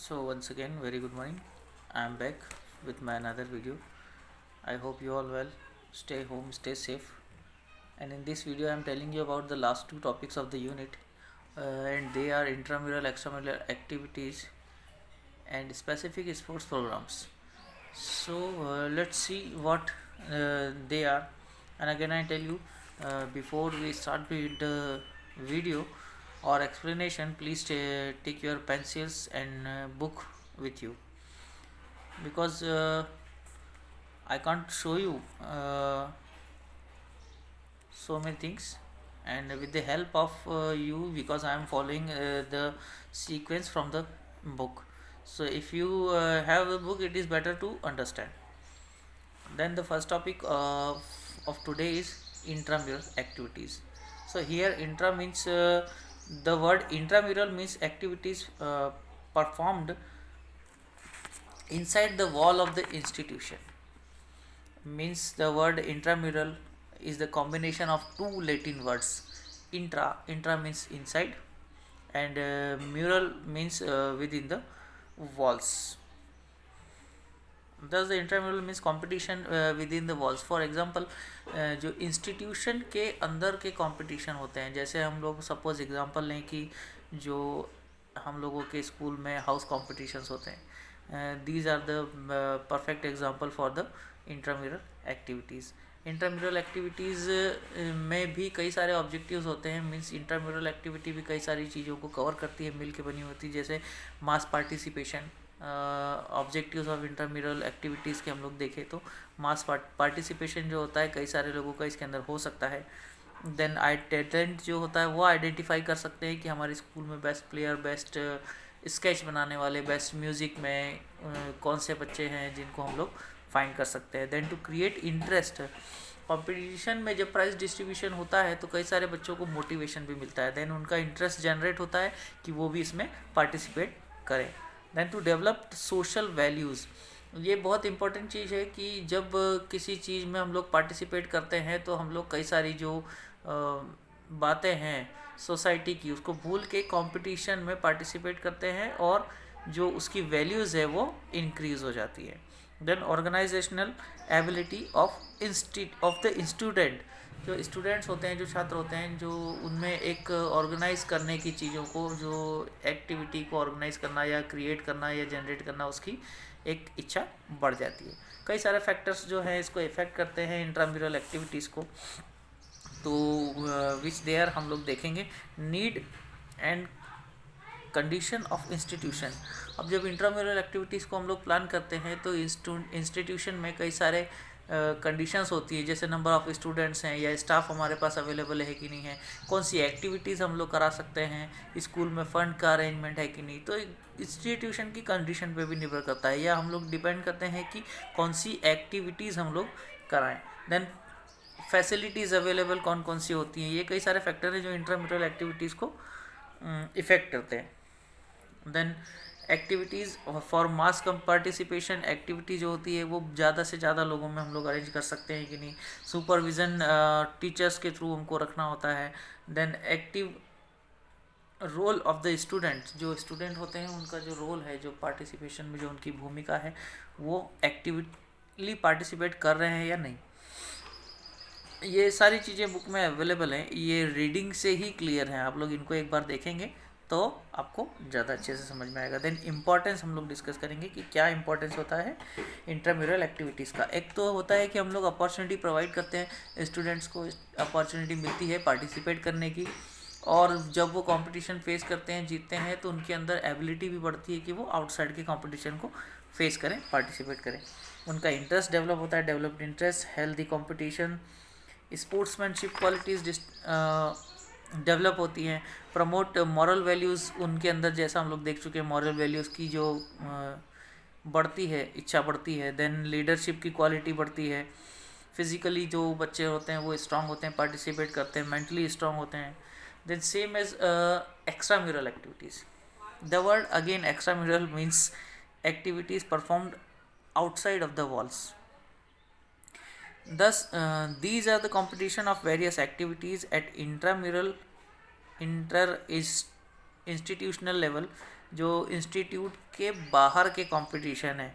So once again, very good morning. I am back with my another video. I hope you all well. Stay home, stay safe. And in this video, I am telling you about the last two topics of the unit, and they are intramural, extramural activities, and specific sports programs. So let's see what they are. And again, I tell you, before we start with the video or explanation, please take your pencils and book with you, because I can't show you so many things, and with the help of you, because I am following the sequence from the book. So if you have a book, it is better to understand. Then the first topic of today is intramural activities. So here intra means the word intramural means activities performed inside the wall of the institution. Means the word intramural is the combination of two Latin words. Intra means inside, and mural means within the walls. Thus the intramural means competition with in the walls. For example जो institution के अंदर के competition होते हैं, जैसे हम लोग suppose example लें कि जो हम लोगों के स्कूल में हाउस कॉम्पिटिशन्स होते हैं, these are the perfect example for the intramural activities. Intramural activities में भी कई सारे ऑब्जेक्टिव्स होते हैं. मीन्स इंट्राम्यूरल एक्टिविटी भी कई सारी चीज़ों को कवर करती है, मिल के बनी होती है. जैसे mass participation, objectives of intramural activities के हम लोग देखें तो मास पार्टिसिपेशन जो होता है कई सारे लोगों का इसके अंदर हो सकता है. देन टैलेंट जो होता है वो आइडेंटिफाई कर सकते हैं कि हमारे स्कूल में बेस्ट प्लेयर, बेस्ट स्केच बनाने वाले, बेस्ट म्यूज़िक में कौन से बच्चे हैं जिनको हम लोग फाइंड कर सकते हैं. Then to create interest, competition में जब प्राइज डिस्ट्रीब्यूशन होता है तो कई सारे बच्चों को मोटिवेशन भी मिलता है. देन उनका इंटरेस्ट जनरेट होता है कि वो भी इसमें पार्टिसिपेट करें. Then to develop social values, ये बहुत इंपॉर्टेंट चीज़ है कि जब किसी चीज़ में हम लोग पार्टिसिपेट करते हैं तो हम लोग कई सारी जो बातें हैं सोसाइटी की उसको भूल के कंपटीशन में पार्टिसिपेट करते हैं और जो उसकी वैल्यूज़ है वो इंक्रीज़ हो जाती है. Then organisational ability of the student, जो स्टूडेंट्स होते हैं, जो छात्र होते हैं, जो उनमें एक ऑर्गेनाइज करने की चीज़ों को, जो एक्टिविटी को ऑर्गेनाइज करना या क्रिएट करना या जनरेट करना, उसकी एक इच्छा बढ़ जाती है. कई सारे फैक्टर्स जो हैं इसको इफ़ेक्ट करते हैं इंट्राम्यूरल एक्टिविटीज़ को, तो विच देयर हम लोग देखेंगे. Need and condition of institution. अब जब इंट्राम्यूरल एक्टिविटीज़ को हम लोग प्लान करते हैं तो इंस्टीट्यूशन में कई सारे कंडीशंस होती है, जैसे नंबर ऑफ़ स्टूडेंट्स हैं या स्टाफ हमारे पास अवेलेबल है कि नहीं है, कौन सी एक्टिविटीज़ हम लोग करा सकते हैं, स्कूल में फ़ंड का अरेंजमेंट है कि नहीं. तो इंस्टीट्यूशन की कंडीशन पे भी निर्भर करता है, या हम लोग डिपेंड करते हैं कि कौन सी एक्टिविटीज़ हम लोग कराएं. देन फैसिलिटीज़ अवेलेबल कौन कौन सी होती हैं, ये कई सारे फैक्टर हैं जो इंट्राम्यूरल एक्टिविटीज़ को इफ़ेक्ट करते हैं. देन एक्टिविटीज़ फॉर मास कम पार्टिसिपेशन, एक्टिविटी जो होती है वो ज़्यादा से ज़्यादा लोगों में हम लोग अरेंज कर सकते हैं कि नहीं. सुपरविज़न टीचर्स के थ्रू हमको रखना होता है. Then active role of the student, जो स्टूडेंट होते हैं उनका जो रोल है, जो पार्टिसिपेशन में जो उनकी भूमिका है, वो एक्टिवली पार्टिसिपेट कर रहे हैं या नहीं. ये सारी चीज़ें बुक में अवेलेबल हैं, ये रीडिंग से ही क्लियर हैं. आप लोग इनको एक बार देखेंगे तो आपको ज़्यादा अच्छे से समझ में आएगा. देन इम्पॉर्टेंस हम लोग डिस्कस करेंगे कि क्या इम्पॉर्टेंस होता है इंट्राम्यूरल एक्टिविटीज़ का. एक तो होता है कि हम लोग अपॉर्चुनिटी प्रोवाइड करते हैं, स्टूडेंट्स को अपॉर्चुनिटी मिलती है पार्टिसिपेट करने की, और जब वो कंपटीशन फेस करते हैं, जीतते हैं, तो उनके अंदर एबिलिटी भी बढ़ती है कि वो आउटसाइड के कंपटीशन को फेस करें, पार्टिसिपेट करें. उनका इंटरेस्ट डेवलप होता है, developed interest, healthy competition, sportsmanship qualities develop होती हैं. प्रमोट मॉरल वैल्यूज़ उनके अंदर, जैसा हम लोग देख चुके हैं, मॉरल वैल्यूज़ की जो बढ़ती है, इच्छा बढ़ती है. देन लीडरशिप की क्वालिटी बढ़ती है. फिज़िकली जो बच्चे होते हैं वो स्ट्रांग होते हैं, पार्टिसिपेट करते हैं, मेंटली स्ट्रांग होते हैं. Then same as extramural activities. The word again extramural means activities performed outside of the walls. Thus, these are the competition of various activities at intramural, institutional level, जो institute के बाहर के competition है,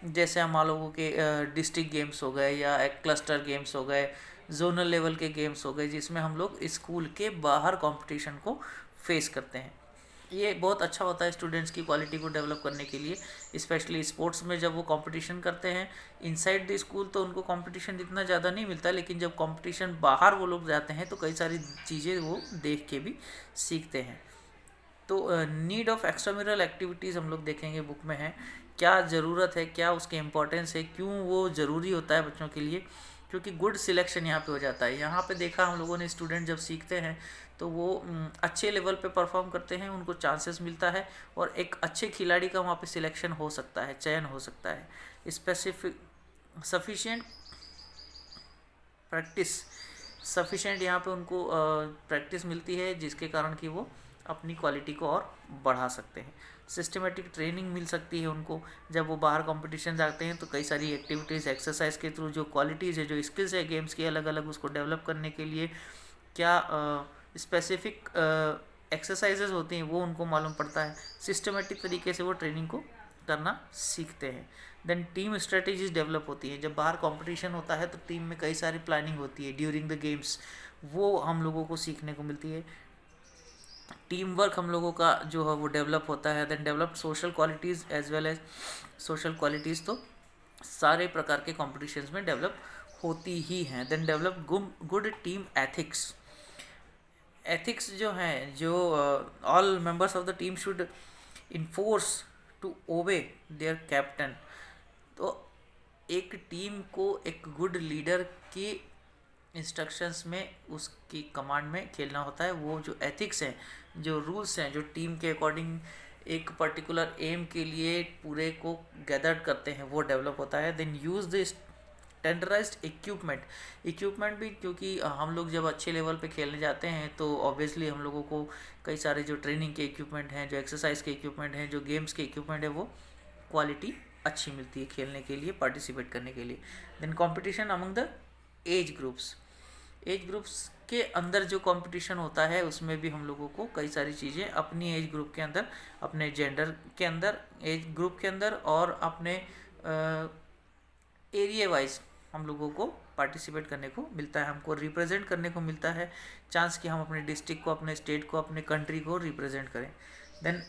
जैसे हम लोगों के डिस्ट्रिक्ट गेम्स हो गए या एक क्लस्टर गेम्स हो गए, जोनल लेवल के गेम्स हो गए, जिसमें हम लोग स्कूल के बाहर कंपटीशन को फेस करते हैं। ये बहुत अच्छा होता है स्टूडेंट्स की क्वालिटी को डेवलप करने के लिए, स्पेशली स्पोर्ट्स में जब वो कंपटीशन करते हैं इनसाइड द स्कूल तो उनको कंपटीशन इतना ज़्यादा नहीं मिलता, लेकिन जब कंपटीशन बाहर वो लोग जाते हैं तो कई सारी चीज़ें वो देख के भी सीखते हैं। तो नीड ऑफ एक्स्ट्राम्यूरल एक्टिविटीज़ हम लोग देखेंगे बुक में है, क्या ज़रूरत है, क्या उसके इम्पोर्टेंस है, क्यों वो ज़रूरी होता है बच्चों के लिए, क्योंकि गुड सिलेक्शन यहाँ पे हो जाता है। यहाँ पे देखा हम लोगों ने स्टूडेंट जब सीखते हैं तो वो अच्छे लेवल पे परफॉर्म करते हैं, उनको चांसेस मिलता है और एक अच्छे खिलाड़ी का वहाँ पे सिलेक्शन हो सकता है, चयन हो सकता है। स्पेसिफिक सफिशिएंट प्रैक्टिस, सफिशिएंट यहाँ पे उनको प्रैक्टिस मिलती है, जिसके कारण कि वो अपनी क्वालिटी को और बढ़ा सकते हैं। सिस्टमेटिक ट्रेनिंग मिल सकती है उनको, जब वो बाहर कॉम्पिटिशन जाते हैं तो कई सारी एक्टिविटीज़ एक्सरसाइज के थ्रू जो क्वालिटीज़ है, जो स्किल्स है गेम्स की अलग अलग, उसको डेवलप करने के लिए क्या स्पेसिफिक एक्सरसाइजेज होती हैं वो उनको मालूम पड़ता है। सिस्टमेटिक तरीके से वो ट्रेनिंग को करना सीखते हैं। देन टीम स्ट्रेटेजीज डेवलप होती हैं, जब बाहर कंपटीशन होता है तो टीम में कई सारी प्लानिंग होती है ड्यूरिंग द गेम्स, वो हम लोगों को सीखने को मिलती है। टीम वर्क हम लोगों का जो है वो डेवलप होता है। Then develop social qualities as well as social qualities तो सारे प्रकार के कॉम्पिटिशन्स में डेवलप होती ही हैं। Then develop good team ethics, ethics जो हैं, जो all members of the team should enforce to obey their captain. तो एक टीम को एक गुड लीडर की इंस्ट्रक्शंस में, उसकी कमांड में खेलना होता है। वो जो एथिक्स हैं, जो रूल्स हैं, जो टीम के अकॉर्डिंग एक पर्टिकुलर एम के लिए पूरे को गैदर्ड करते हैं, वो डेवलप होता है। Then use the standardised equipment भी, क्योंकि हम लोग जब अच्छे लेवल पे खेलने जाते हैं तो ऑब्वियसली हम लोगों को कई सारे जो ट्रेनिंग के इक्विपमेंट हैं, जो एक्सरसाइज के इक्विपमेंट हैं, जो गेम्स के इक्विपमेंट है, वो क्वालिटी अच्छी मिलती है खेलने के लिए, पार्टिसिपेट करने के लिए। Then competition among the age groups के अंदर जो कंपटीशन होता है उसमें भी हम लोगों को कई सारी चीज़ें अपनी एज ग्रुप के अंदर, अपने जेंडर के अंदर, एज ग्रुप के अंदर और अपने एरिया वाइज हम लोगों को पार्टिसिपेट करने को मिलता है, हमको रिप्रेजेंट करने को मिलता है चांस कि हम अपने डिस्ट्रिक्ट को, अपने स्टेट को, अपने कंट्री को रिप्रेजेंट करें। देन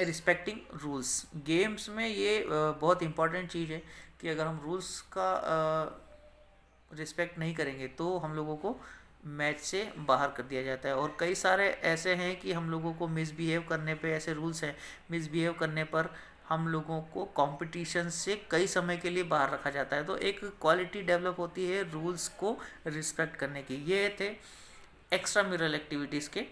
रिस्पेक्टिंग रूल्स, गेम्स में ये बहुत इंपॉर्टेंट चीज़ है कि अगर हम रूल्स का रिस्पेक्ट नहीं करेंगे तो हम लोगों को मैच से बाहर कर दिया जाता है। और कई सारे ऐसे हैं कि हम लोगों को मिसबिहेव करने पे, ऐसे रूल्स हैं, मिसबिहेव करने पर हम लोगों को कंपटीशन से कई समय के लिए बाहर रखा जाता है। तो एक क्वालिटी डेवलप होती है रूल्स को रिस्पेक्ट करने की। ये थे एक्स्ट्रा म्यूरल एक्टिविटीज़ के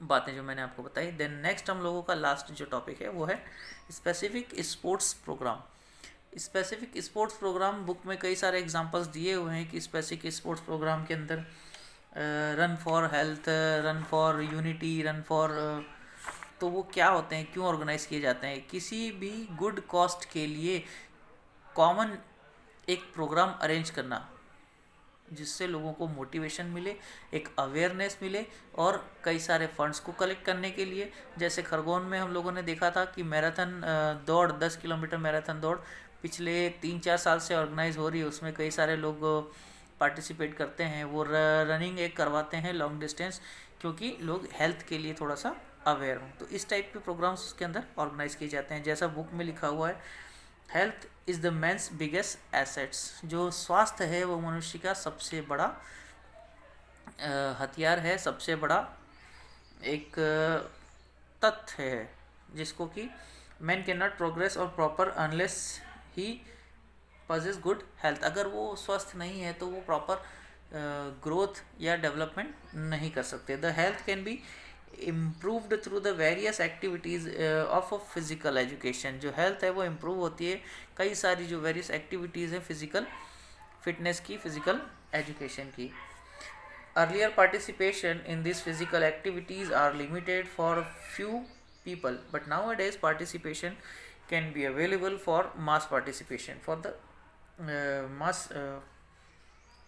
बातें जो मैंने आपको बताई। देन नेक्स्ट हम लोगों का लास्ट जो टॉपिक है वो है specific sports programme. Specific sports programme book में कई सारे एग्जांपल्स दिए हुए हैं कि स्पेसिफिक स्पोर्ट्स प्रोग्राम के अंदर run for health, run for unity, run for, तो वो क्या होते हैं, क्यों ऑर्गेनाइज किए जाते हैं। किसी भी गुड कॉस्ट के लिए कॉमन एक प्रोग्राम अरेंज करना जिससे लोगों को मोटिवेशन मिले, एक अवेयरनेस मिले और कई सारे फंड्स को कलेक्ट करने के लिए। जैसे खरगोन में हम लोगों ने देखा था कि मैराथन दौड़, 10 किलोमीटर मैराथन दौड़ पिछले 3-4 साल से ऑर्गेनाइज हो रही है। उसमें कई सारे लोग पार्टिसिपेट करते हैं, वो रनिंग एक करवाते हैं लॉन्ग डिस्टेंस, क्योंकि लोग हेल्थ के लिए थोड़ा सा अवेयर हों। तो इस टाइप के प्रोग्राम्स उसके अंदर ऑर्गेनाइज किए जाते हैं। जैसा बुक में लिखा हुआ है, health is the man's biggest assets, जो स्वास्थ्य है वो मनुष्य का सबसे बड़ा हथियार है, सबसे बड़ा एक तथ्य है, जिसको कि मैन कैन नॉट प्रोग्रेस और proper unless he possess good health. अगर वो स्वस्थ नहीं है तो वो प्रॉपर ग्रोथ या डेवलपमेंट नहीं कर सकते। The health can be improved through the various activities of physical education. जो हेल्थ है वो इम्प्रूव होती है कई सारी जो वेरियस एक्टिविटीज़ हैं फिज़िकल फिटनेस की, फिज़िकल एजुकेशन की। Earlier participation in this physical activities are limited for few people, but nowadays participation can be available for mass participation, for the mass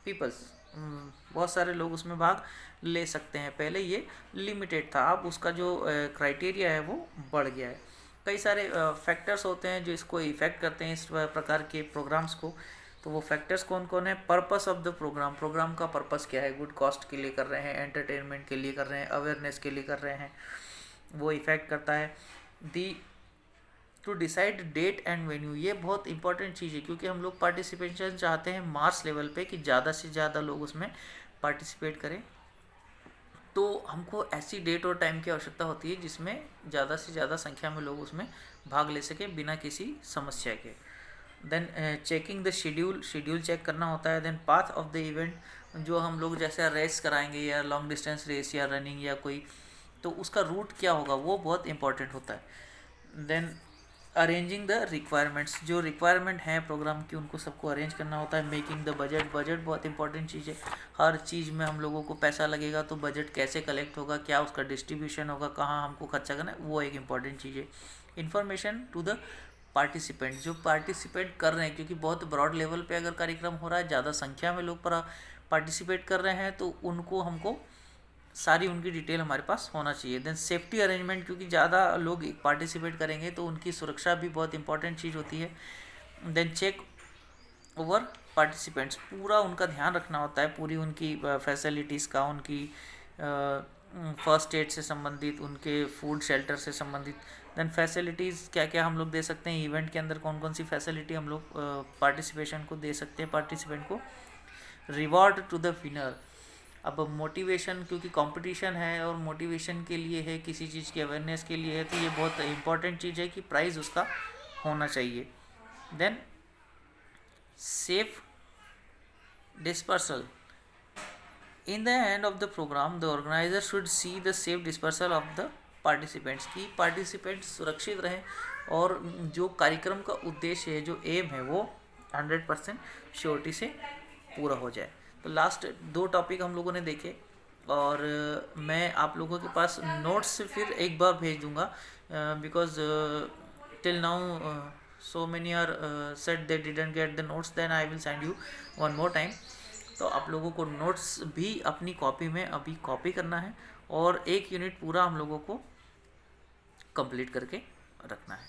peoples, बहुत सारे लोग उसमें भाग ले सकते हैं। पहले ये लिमिटेड था, अब उसका जो क्राइटेरिया है वो बढ़ गया है। कई सारे फैक्टर्स होते हैं जो इसको इफ़ेक्ट करते हैं इस प्रकार के प्रोग्राम्स को। तो वो फैक्टर्स कौन कौन है? Purpose of the programme, programme का पर्पस क्या है? गुड कॉस्ट के लिए कर रहे हैं, एंटरटेनमेंट के लिए कर रहे हैं, अवेयरनेस के लिए कर रहे हैं, वो इफ़ेक्ट करता है। The to decide date and venue, ये बहुत इंपॉर्टेंट चीज़ है क्योंकि हम लोग पार्टिसिपेशन चाहते हैं मास लेवल पे कि ज़्यादा से ज़्यादा लोग उसमें पार्टिसिपेट करें। तो हमको ऐसी डेट और टाइम की आवश्यकता होती है जिसमें ज़्यादा से ज़्यादा संख्या में लोग उसमें भाग ले सकें बिना किसी समस्या के। Then checking the schedule, schedule check करना होता है। Then path of the event, जो हम लोग जैसे रेस कराएंगे या लॉन्ग डिस्टेंस रेस या रनिंग या कोई, तो उसका रूट क्या होगा वो बहुत इंपॉर्टेंट होता है। देन अरेंजिंग द रिक्वायरमेंट्स, जो रिक्वायरमेंट है प्रोग्राम की उनको सबको अरेंज करना होता है। मेकिंग द बजट, बजट बहुत इंपॉर्टेंट चीज़ है। हर चीज़ में हम लोगों को पैसा लगेगा तो बजट कैसे कलेक्ट होगा, क्या उसका डिस्ट्रीब्यूशन होगा, कहाँ हमको खर्चा करना है, वो एक इम्पॉर्टेंट चीज़ है। इन्फॉर्मेशन टू द पार्टिसिपेंट, जो पार्टिसिपेट कर रहे हैं, क्योंकि बहुत ब्रॉड लेवल पे अगर कार्यक्रम हो रहा है, ज़्यादा संख्या में लोग पार्टिसिपेट कर रहे हैं, तो उनको हमको सारी उनकी डिटेल हमारे पास होना चाहिए। देन सेफ्टी अरेंजमेंट, क्योंकि ज़्यादा लोग पार्टिसिपेट करेंगे तो उनकी सुरक्षा भी बहुत इंपॉर्टेंट चीज़ होती है। देन चेक ओवर पार्टिसिपेंट्स, पूरा उनका ध्यान रखना होता है, पूरी उनकी फैसिलिटीज़ का, उनकी फर्स्ट एड से संबंधित, उनके फूड शेल्टर से संबंधित। देन फैसिलिटीज़ क्या क्या हम लोग दे सकते हैं इवेंट के अंदर, कौन कौन सी फैसिलिटी हम लोग पार्टिसिपेशन को दे सकते हैं, पार्टिसिपेंट को। रिवॉर्ड टू द विनर, अब मोटिवेशन, क्योंकि कंपटीशन है और मोटिवेशन के लिए है, किसी चीज़ की अवेयरनेस के लिए है, तो ये बहुत इंपॉर्टेंट चीज़ है कि प्राइज़ उसका होना चाहिए। Then safe dispersal, in the end of the programme the organiser should see the safe dispersal of the participants, की पार्टिसिपेंट्स सुरक्षित रहें और जो कार्यक्रम का उद्देश्य है, जो एम है, वो 100% श्योरिटी से पूरा हो जाए। तो लास्ट 2 टॉपिक हम लोगों ने देखे, और मैं आप लोगों के पास नोट्स फिर एक बार भेज दूंगा, because till now so many are said they didn't get the notes, then I will send you one more time. तो आप लोगों को नोट्स भी अपनी कॉपी में अभी कॉपी करना है और 1 यूनिट पूरा हम लोगों को कंप्लीट करके रखना है।